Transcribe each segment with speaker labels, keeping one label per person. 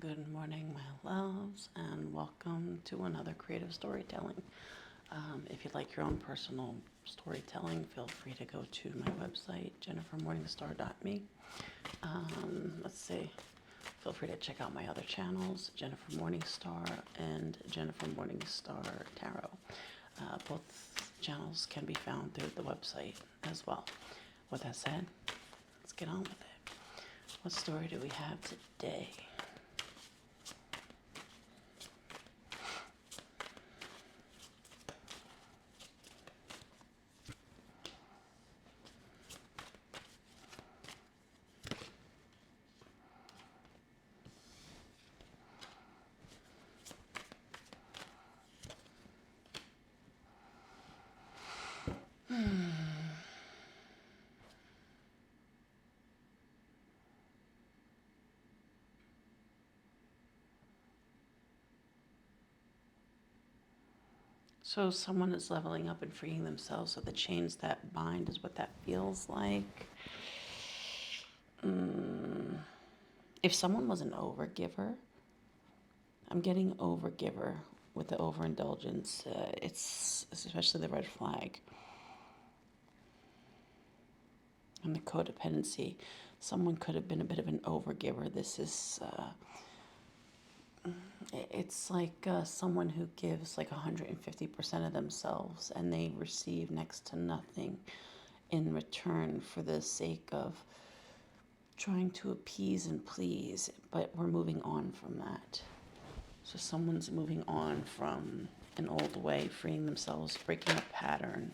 Speaker 1: Good morning, my loves, and welcome to another creative storytelling. If you'd like your own personal storytelling, feel free to go to my website, jennifermorningstar.me. Let's see, feel free to check out my other channels, Jennifer Morningstar and Jennifer Morningstar Tarot. Both channels can be found through the website as well. With that said, let's get on with it. What story do we have today? So someone is leveling up and freeing themselves. So the chains that bind is what that feels like. If someone was an overgiver, I'm getting overgiver with the overindulgence. It's especially the red flag. And the codependency. Someone could have been a bit of an overgiver. This is, it's like someone who gives like 150% of themselves and they receive next to nothing in return for the sake of trying to appease and please, but we're moving on from that. So someone's moving on from an old way, freeing themselves, breaking a pattern.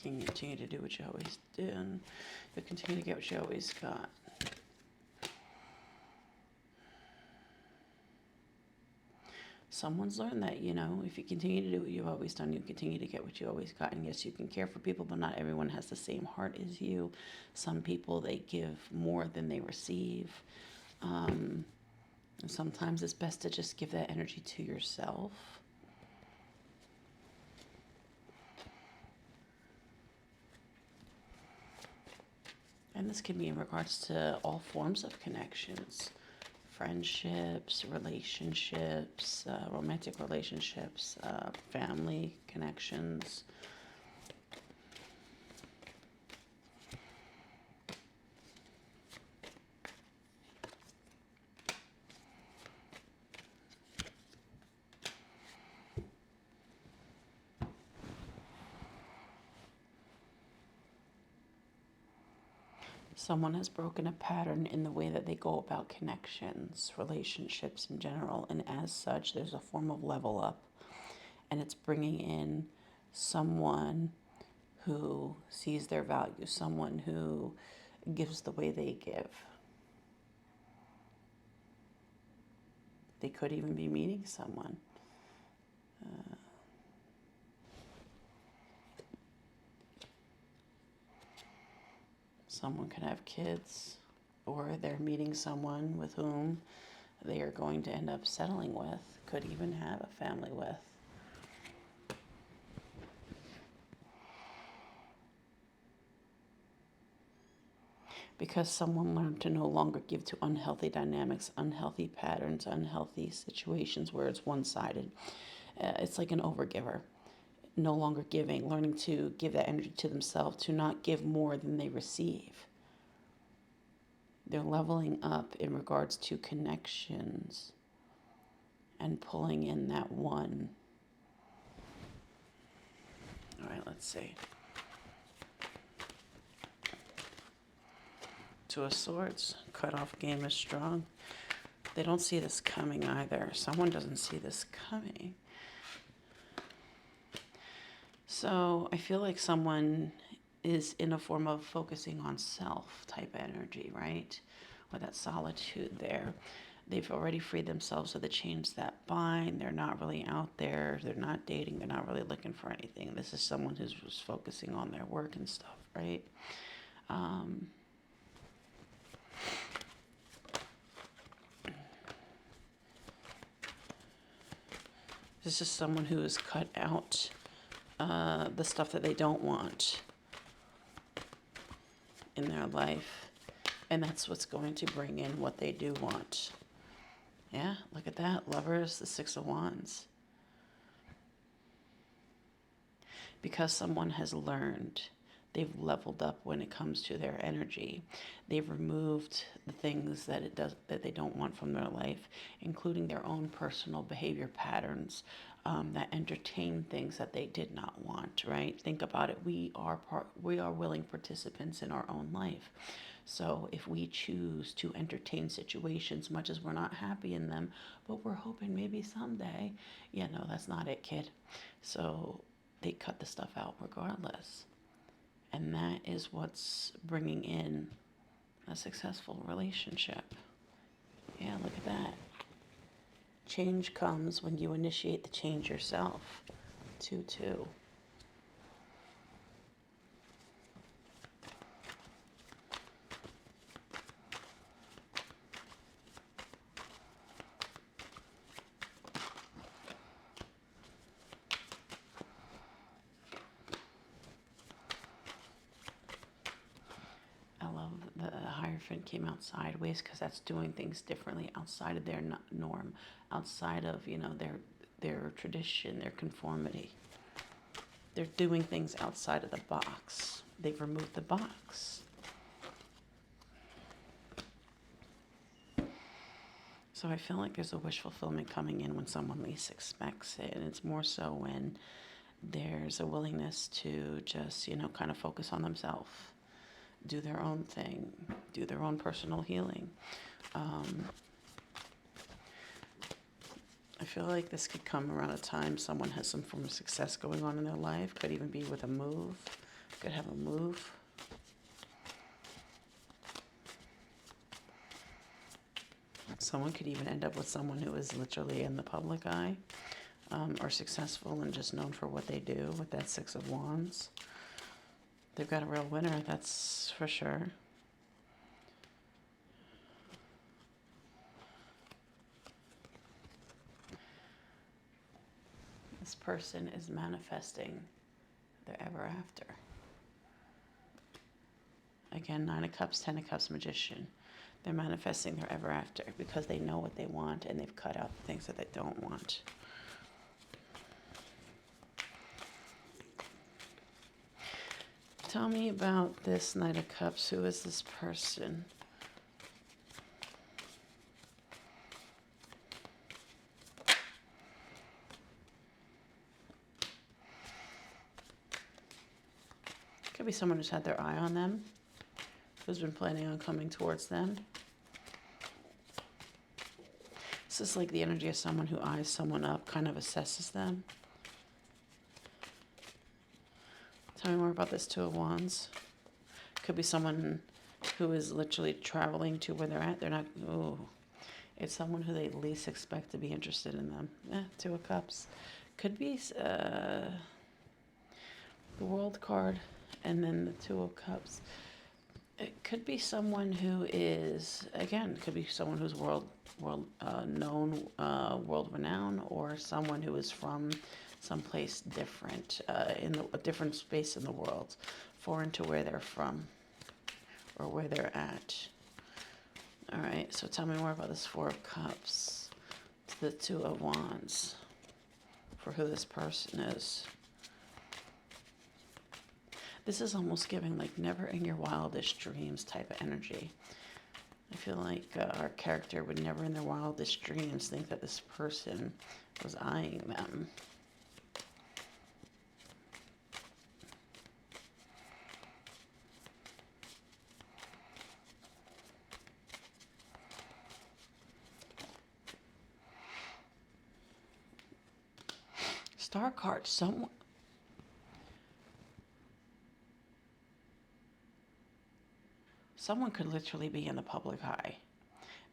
Speaker 1: You can continue to do what you always do, and you'll continue to get what you always got. Someone's learned that, if you continue to do what you've always done, you continue to get what you always got. And yes, you can care for people, but not everyone has the same heart as you. Some people, they give more than they receive. And sometimes it's best to just give that energy to yourself. And this can be in regards to all forms of connections. Friendships, relationships, romantic relationships, family connections. Someone has broken a pattern in the way that they go about connections, relationships in general, and as such, there's a form of level up, and it's bringing in someone who sees their value, someone who gives the way they give. They could even be meeting someone. Someone could have kids, or they're meeting someone with whom they are going to end up settling with, could even have a family with. Because someone learned to no longer give to unhealthy dynamics, unhealthy patterns, unhealthy situations where it's one-sided. It's like an overgiver. No longer giving, learning to give that energy to themselves, to not give more than they receive. They're leveling up in regards to connections and pulling in that one. All right, let's see. Two of Swords, cutoff game is strong. They don't see this coming either. Someone doesn't see this coming. So I feel like someone is in a form of focusing on self type energy, right? With that solitude there. They've already freed themselves of the chains that bind. They're not really out there. They're not dating. They're not really looking for anything. This is someone who's just focusing on their work and stuff, right? This is someone who is cut out the stuff that they don't want in their life. And that's what's going to bring in what they do want. Yeah, look at that. Lovers, the Six of Wands. Because someone has learned, they've leveled up when it comes to their energy. They've removed the things that they don't want from their life, including their own personal behavior patterns that entertain things that they did not want. Right? Think about it. We are willing participants in our own life. So if we choose to entertain situations, much as we're not happy in them, but we're hoping maybe someday, no, that's not it, kid. So they cut the stuff out regardless. And that is what's bringing in a successful relationship. Yeah, look at that. Change comes when you initiate the change yourself. 2-2. The Hierophant came out sideways because that's doing things differently outside of their norm, outside of their tradition, their conformity. They're doing things outside of the box. They've removed the box. So I feel like there's a wish fulfillment coming in when someone least expects it, and it's more so when there's a willingness to just kind of focus on themselves, do their own thing, do their own personal healing. I feel like this could come around a time someone has some form of success going on in their life. Could even be with a move. Could have a move. Someone could even end up with someone who is literally in the public eye, or successful and just known for what they do with that Six of Wands. They've got a real winner, that's for sure. This person is manifesting their ever after. Again, 9 of Cups, 10 of Cups, Magician. They're manifesting their ever after because they know what they want and they've cut out the things that they don't want. Tell me about this Knight of Cups. Who is this person? Could be someone who's had their eye on them, who's been planning on coming towards them. This is like the energy of someone who eyes someone up, kind of assesses them. Tell me more about this Two of Wands. Could be someone who is literally traveling to where they're at. They're not, it's someone who they least expect to be interested in them. Two of Cups. Could be the World card and then the Two of Cups. It could be someone who is, again, could be someone who's world known, world renowned, or someone who is from someplace different, in a different space in the world, foreign to where they're from or where they're at. All right, so tell me more about this Four of Cups to the Two of Wands for who this person is. This is almost giving like never in your wildest dreams type of energy. I feel like our character would never in their wildest dreams think that this person was eyeing them. Star card, someone could literally be in the public eye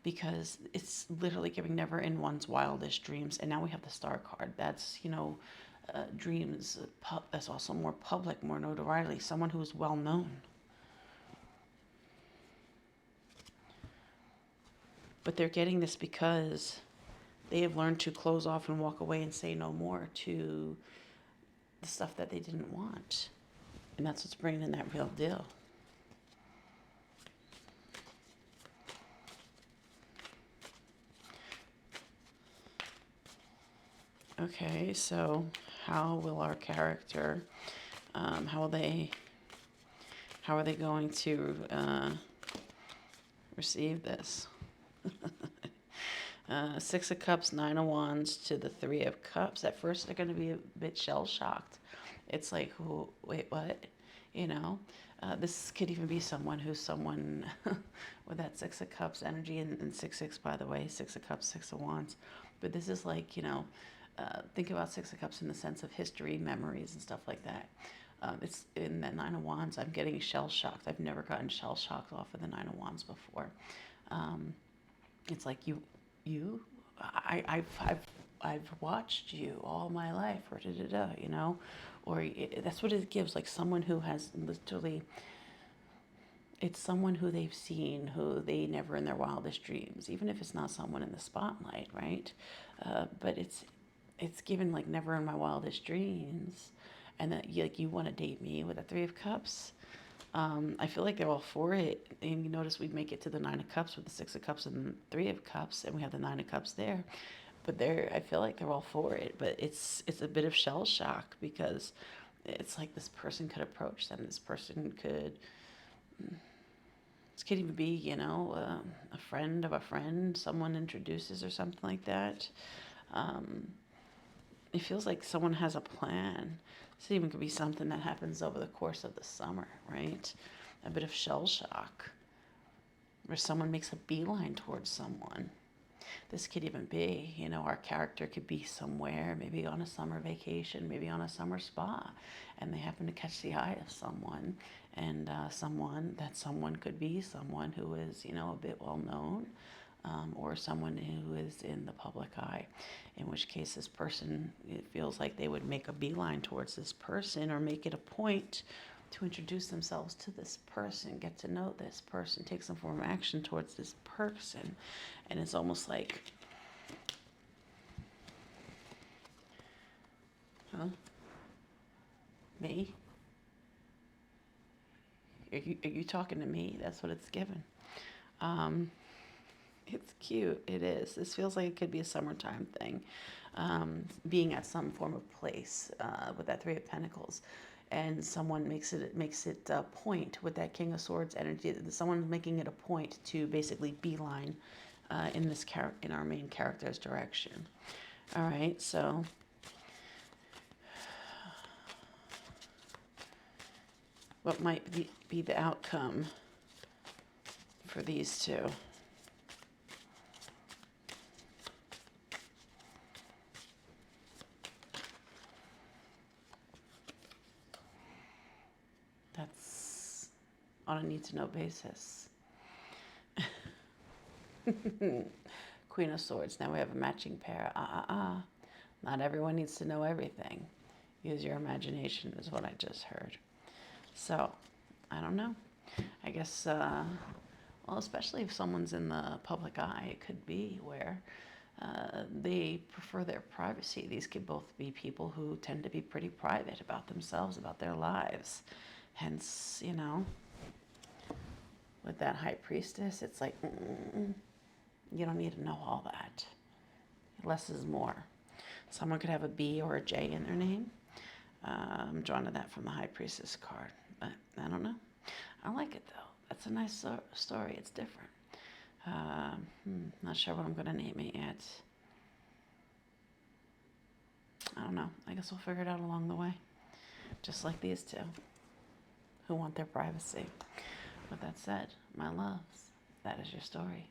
Speaker 1: because it's literally giving never in one's wildest dreams. And now we have the Star card. That's, dreams. That's also more public, more notoriety. Someone who is well known. But they're getting this because they have learned to close off and walk away and say no more, to the stuff that they didn't want. And that's what's bringing in that real deal. Okay, so how will our character, how are they going to receive this? Six of Cups, Nine of Wands to the Three of Cups. At first, they're going to be a bit shell-shocked. It's like, wait, what? This could even be someone who's someone with that Six of Cups energy, and 6-6, by the way, Six of Cups, Six of Wands. But this is like, think about Six of Cups in the sense of history, memories, and stuff like that. It's in that Nine of Wands. I'm getting shell-shocked. I've never gotten shell-shocked off of the Nine of Wands before. It's like I've watched you all my life, or or that's what it gives. Like someone who has literally, it's someone who they've seen, who they never in their wildest dreams, even if it's not someone in the spotlight, right? But it's given like never in my wildest dreams, and that you want to date me with a Three of Cups. I feel like they're all for it. And you notice we make it to the Nine of Cups with the Six of Cups and Three of Cups, and we have the Nine of Cups there. But I feel like they're all for it. But it's a bit of shell shock, because it's like this person could approach them. This person could, this could even be, a friend of a friend, someone introduces or something like that. It feels like someone has a plan. This even could be something that happens over the course of the summer, right? A bit of shell shock, where someone makes a beeline towards someone. This could even be, our character could be somewhere, maybe on a summer vacation, maybe on a summer spa, and they happen to catch the eye of someone, and someone could be someone who is, a bit well known, or someone who is in the public eye, in which case this person, it feels like they would make a beeline towards this person, or make it a point to introduce themselves to this person, get to know this person, take some form of action towards this person. And it's almost like, me? Are you talking to me? That's what it's given. It's cute. It is. This feels like it could be a summertime thing. Being at some form of place with that Three of Pentacles, and someone makes it a point with that King of Swords energy. Someone's making it a point to basically beeline in our main character's direction. All right, so what might be the outcome for these two? That's on a need-to-know basis. Queen of Swords. Now we have a matching pair. Not everyone needs to know everything. Use your imagination is what I just heard. So, I don't know. I guess, especially if someone's in the public eye, it could be where they prefer their privacy. These could both be people who tend to be pretty private about themselves, about their lives. Hence, with that High Priestess, it's like, you don't need to know all that. Less is more. Someone could have a B or a J in their name. I'm drawn to that from the High Priestess card. But I don't know. I like it, though. That's a nice story. It's different. Not sure what I'm going to name it yet. I don't know. I guess we'll figure it out along the way. Just like these two, who want their privacy. With that said, my loves, that is your story.